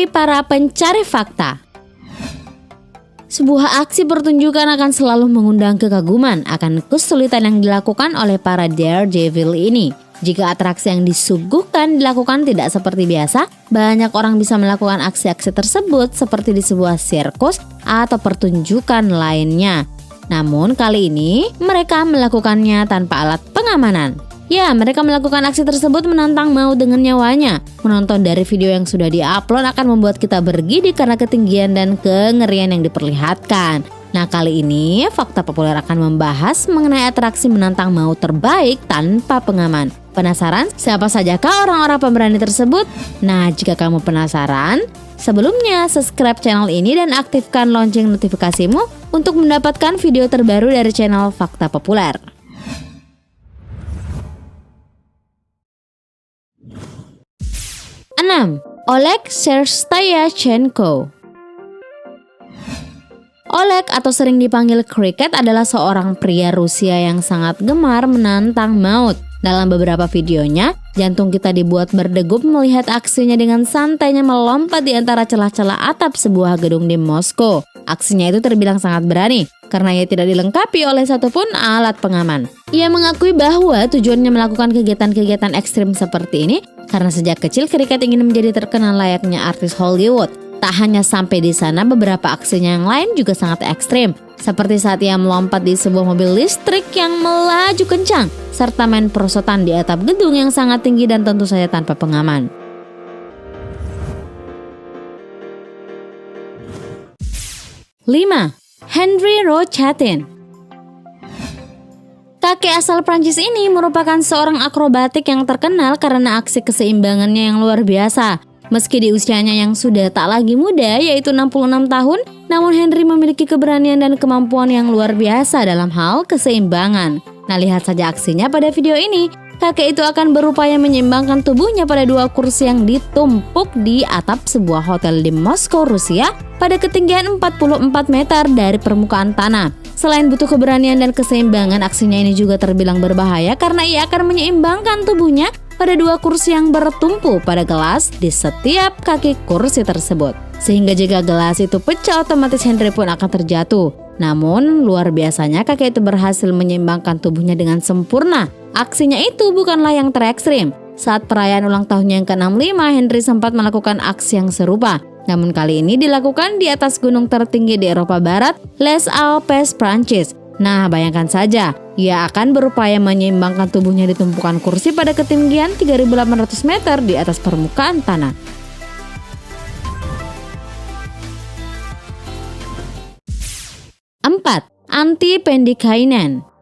Hai para pencari fakta. Sebuah aksi pertunjukan akan selalu mengundang kekaguman akan kesulitan yang dilakukan oleh para daredevil ini. Jika atraksi yang disuguhkan dilakukan tidak seperti biasa, banyak orang bisa melakukan aksi-aksi tersebut seperti di sebuah sirkus atau pertunjukan lainnya. Namun kali ini mereka melakukannya tanpa alat pengamanan. Ya, mereka melakukan aksi tersebut menantang maut dengan nyawanya. Menonton dari video yang sudah diupload akan membuat kita bergidik karena ketinggian dan kengerian yang diperlihatkan. Nah, kali ini Fakta Populer akan membahas mengenai atraksi menantang maut terbaik tanpa pengaman. Penasaran siapa sajakah orang-orang pemberani tersebut? Nah, jika kamu penasaran, sebelumnya subscribe channel ini dan aktifkan lonceng notifikasimu untuk mendapatkan video terbaru dari channel Fakta Populer. 6. Oleg Serstayachenko. Oleg atau sering dipanggil Cricket adalah seorang pria Rusia yang sangat gemar menantang maut. Dalam beberapa videonya, jantung kita dibuat berdegup melihat aksinya dengan santainya melompat di antara celah-celah atap sebuah gedung di Moskow. Aksinya itu terbilang sangat berani karena ia tidak dilengkapi oleh satupun alat pengaman. Ia mengakui bahwa tujuannya melakukan kegiatan-kegiatan ekstrim seperti ini karena sejak kecil Cricket ingin menjadi terkenal layaknya artis Hollywood. Tak hanya sampai di sana, beberapa aksinya yang lain juga sangat ekstrim. Seperti saat ia melompat di sebuah mobil listrik yang melaju kencang, serta main perosotan di atap gedung yang sangat tinggi dan tentu saja tanpa pengaman. 5. Henri Rochatin. Kakek asal Prancis ini merupakan seorang akrobatik yang terkenal karena aksi keseimbangannya yang luar biasa. Meski di usianya yang sudah tak lagi muda, yaitu 66 tahun, namun Henry memiliki keberanian dan kemampuan yang luar biasa dalam hal keseimbangan. Nah, lihat saja aksinya pada video ini. Kakek itu akan berupaya menyeimbangkan tubuhnya pada dua kursi yang ditumpuk di atap sebuah hotel di Moskow, Rusia pada ketinggian 44 meter dari permukaan tanah. Selain butuh keberanian dan keseimbangan, aksinya ini juga terbilang berbahaya karena ia akan menyeimbangkan tubuhnya pada dua kursi yang bertumpu pada gelas di setiap kaki kursi tersebut. Sehingga jika gelas itu pecah, otomatis Henry pun akan terjatuh. Namun luar biasanya kakek itu berhasil menyeimbangkan tubuhnya dengan sempurna. Aksinya itu bukanlah yang terekstrim. Saat perayaan ulang tahunnya yang ke-65, Henry sempat melakukan aksi yang serupa. Namun kali ini dilakukan di atas gunung tertinggi di Eropa Barat, Les Alpes, Prancis. Nah, bayangkan saja, ia akan berupaya menyeimbangkan tubuhnya di tumpukan kursi pada ketinggian 3.800 meter di atas permukaan tanah. 4. Antti Pentikäinen.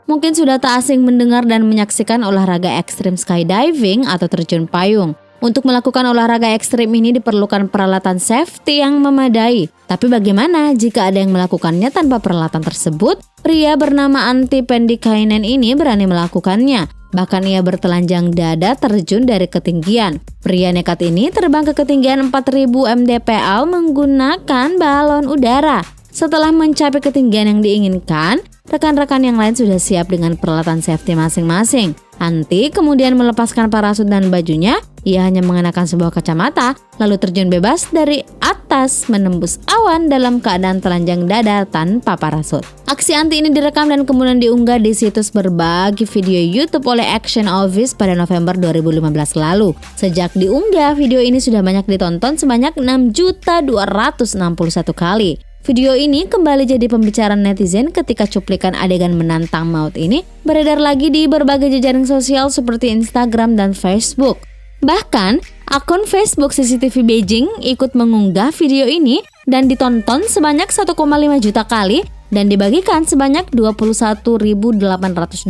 Mungkin sudah tak asing mendengar dan menyaksikan olahraga ekstrim skydiving atau terjun payung. Untuk melakukan olahraga ekstrim ini diperlukan peralatan safety yang memadai. Tapi bagaimana jika ada yang melakukannya tanpa peralatan tersebut? Pria bernama Antti Pentikäinen ini berani melakukannya. Bahkan ia bertelanjang dada terjun dari ketinggian. Pria nekat ini terbang ke ketinggian 4000 mdpl menggunakan balon udara. Setelah mencapai ketinggian yang diinginkan, rekan-rekan yang lain sudah siap dengan peralatan safety masing-masing. Antti kemudian melepaskan parasut dan bajunya. Ia hanya mengenakan sebuah kacamata, lalu terjun bebas dari atas menembus awan dalam keadaan telanjang dada tanpa parasut. Aksi Antti ini direkam dan kemudian diunggah di situs berbagi video YouTube oleh Action Office pada November 2015 lalu. Sejak diunggah, video ini sudah banyak ditonton sebanyak 6.261 kali. Video ini kembali jadi pembicaraan netizen ketika cuplikan adegan menantang maut ini beredar lagi di berbagai jejaring sosial seperti Instagram dan Facebook. Bahkan, akun Facebook CCTV Beijing ikut mengunggah video ini dan ditonton sebanyak 1,5 juta kali dan dibagikan sebanyak 21.824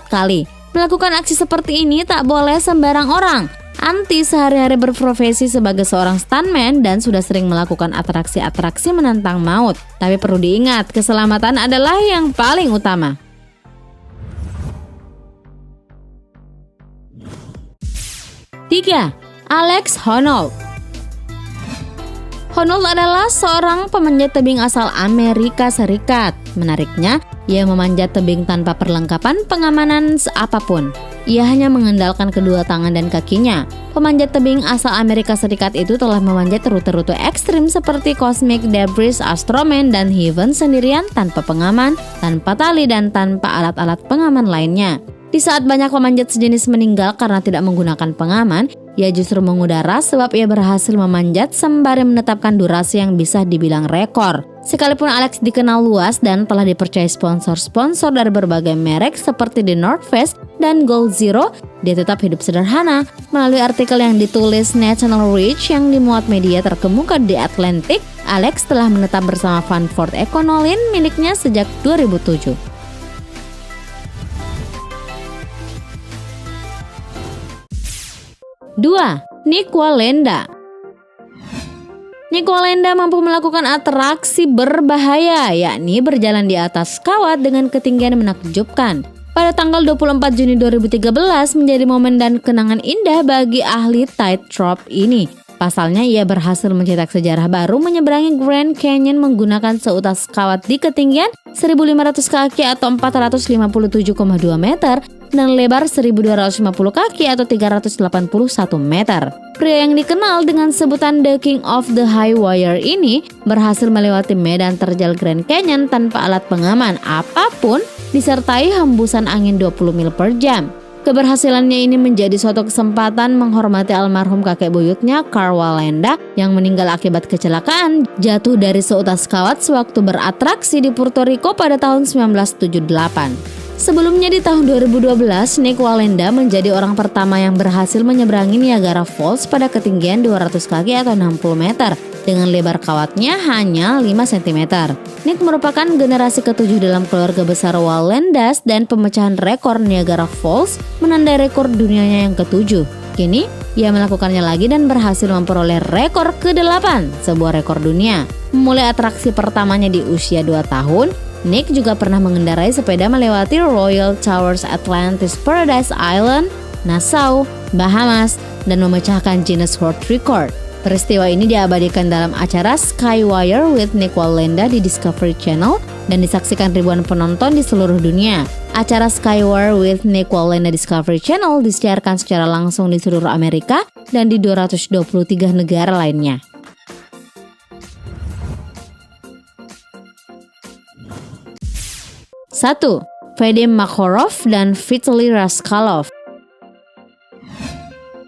kali. Melakukan aksi seperti ini tak boleh sembarang orang. Antti sehari-hari berprofesi sebagai seorang stuntman dan sudah sering melakukan atraksi-atraksi menantang maut. Tapi perlu diingat, keselamatan adalah yang paling utama. 3. Alex Honnold. Honnold adalah seorang pemanjat tebing asal Amerika Serikat. Menariknya, ia memanjat tebing tanpa perlengkapan pengamanan apapun. Ia hanya mengandalkan kedua tangan dan kakinya. Pemanjat tebing asal Amerika Serikat itu telah memanjat rute-rute ekstrim seperti Cosmic Debris, Astroman, dan Heaven sendirian tanpa pengaman, tanpa tali, dan tanpa alat-alat pengaman lainnya. Di saat banyak pemanjat sejenis meninggal karena tidak menggunakan pengaman, ia justru mengudara sebab ia berhasil memanjat sembari menetapkan durasi yang bisa dibilang rekor. Sekalipun Alex dikenal luas dan telah dipercaya sponsor-sponsor dari berbagai merek seperti The North Face dan Gold Zero, dia tetap hidup sederhana. Melalui artikel yang ditulis National Reach yang dimuat media terkemuka di Atlantic, Alex telah menetap bersama Vanford Econolin miliknya sejak 2007. 2. Nik Wallenda. Nik Wallenda mampu melakukan atraksi berbahaya, yakni berjalan di atas kawat dengan ketinggian menakjubkan. Pada tanggal 24 Juni 2013 menjadi momen dan kenangan indah bagi ahli tightrope ini. Pasalnya ia berhasil mencetak sejarah baru menyeberangi Grand Canyon menggunakan seutas kawat di ketinggian 1.500 kaki atau 457,2 meter dan lebar 1.250 kaki atau 381 meter. Pria yang dikenal dengan sebutan The King of the High Wire ini berhasil melewati medan terjal Grand Canyon tanpa alat pengaman apapun disertai hembusan angin 20 mil per jam. Keberhasilannya ini menjadi suatu kesempatan menghormati almarhum kakek buyutnya, Carl Wallenda, yang meninggal akibat kecelakaan jatuh dari seutas kawat sewaktu beratraksi di Puerto Rico pada tahun 1978. Sebelumnya di tahun 2012, Nik Wallenda menjadi orang pertama yang berhasil menyeberangi Niagara Falls pada ketinggian 200 kaki atau 60 meter dengan lebar kawatnya hanya 5 cm. Nik merupakan generasi ketujuh dalam keluarga besar Wallendas dan pemecahan rekor Niagara Falls menandai rekor dunianya yang ketujuh. Kini, ia melakukannya lagi dan berhasil memperoleh rekor ke-8, sebuah rekor dunia. Memulai atraksi pertamanya di usia 2 tahun, Nik juga pernah mengendarai sepeda melewati Royal Towers, Atlantis Paradise Island, Nassau, Bahamas, dan memecahkan Guinness World Record. Peristiwa ini diabadikan dalam acara Skywire with Nik Wallenda di Discovery Channel dan disaksikan ribuan penonton di seluruh dunia. Acara Skywire with Nik Wallenda Discovery Channel disiarkan secara langsung di seluruh Amerika dan di 223 negara lainnya. 1. Vadim Makarov dan Vitaly Raskalov.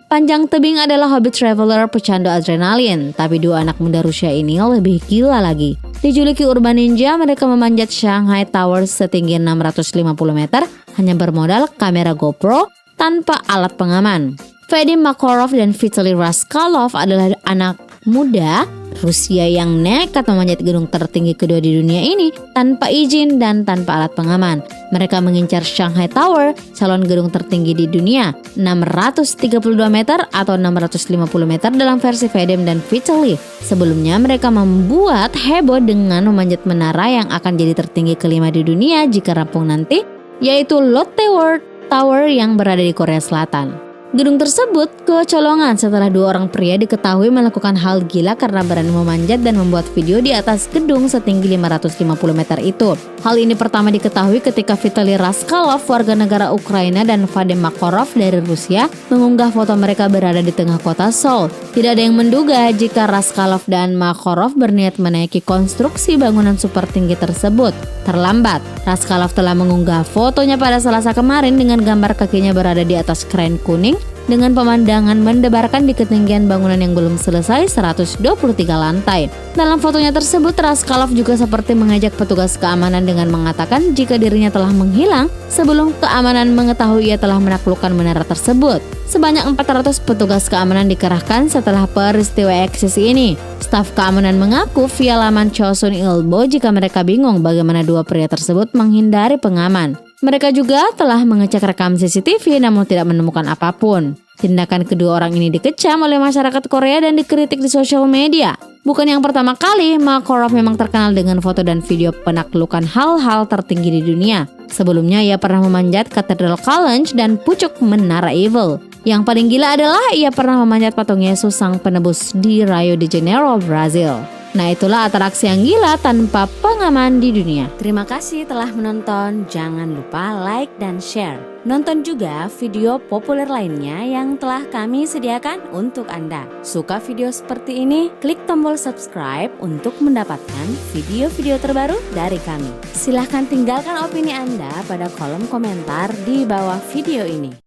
Panjang tebing adalah hobi traveler pecandu adrenalin, tapi dua anak muda Rusia ini lebih gila lagi. Dijuluki urban ninja, mereka memanjat Shanghai Tower setinggi 650 meter hanya bermodal kamera GoPro tanpa alat pengaman. Vadim Makarov dan Vitaly Raskalov adalah anak muda Rusia yang nekat memanjat gedung tertinggi kedua di dunia ini tanpa izin dan tanpa alat pengaman. Mereka mengincar Shanghai Tower, calon gedung tertinggi di dunia, 632 meter atau 650 meter dalam versi Vadim dan Vitaly. Sebelumnya mereka membuat heboh dengan memanjat menara yang akan jadi tertinggi kelima di dunia jika rampung nanti, yaitu Lotte World Tower yang berada di Korea Selatan. Gedung tersebut kecolongan setelah dua orang pria diketahui melakukan hal gila karena berani memanjat dan membuat video di atas gedung setinggi 550 meter itu. Hal ini pertama diketahui ketika Vitaly Raskalov, warga negara Ukraina, dan Vadim Makarov dari Rusia mengunggah foto mereka berada di tengah kota Seoul. Tidak ada yang menduga jika Raskalov dan Makarov berniat menaiki konstruksi bangunan super tinggi tersebut. Terlambat, Raskalov telah mengunggah fotonya pada Selasa kemarin dengan gambar kakinya berada di atas kren kuning dengan pemandangan mendebarkan di ketinggian bangunan yang belum selesai 123 lantai. Dalam fotonya tersebut, Raskalov juga seperti mengajak petugas keamanan dengan mengatakan jika dirinya telah menghilang sebelum keamanan mengetahui ia telah menaklukkan menara tersebut. Sebanyak 400 petugas keamanan dikerahkan setelah peristiwa eksis ini. Staf keamanan mengaku via laman Chosun Ilbo jika mereka bingung bagaimana dua pria tersebut menghindari pengaman. Mereka juga telah mengecek rekam CCTV namun tidak menemukan apapun. Tindakan kedua orang ini dikecam oleh masyarakat Korea dan dikritik di sosial media. Bukan yang pertama kali, Makarov memang terkenal dengan foto dan video penaklukan hal-hal tertinggi di dunia. Sebelumnya ia pernah memanjat Cathedral Challenge dan pucuk Menara Eiffel. Yang paling gila adalah ia pernah memanjat patung Yesus Sang Penebus di Rio de Janeiro, Brazil. Nah, itulah atraksi yang gila tanpa pengaman di dunia. Terima kasih telah menonton. Jangan lupa like dan share. Nonton juga video populer lainnya yang telah kami sediakan untuk Anda. Suka video seperti ini? Klik tombol subscribe untuk mendapatkan video-video terbaru dari kami. Silahkan tinggalkan opini Anda pada kolom komentar di bawah video ini.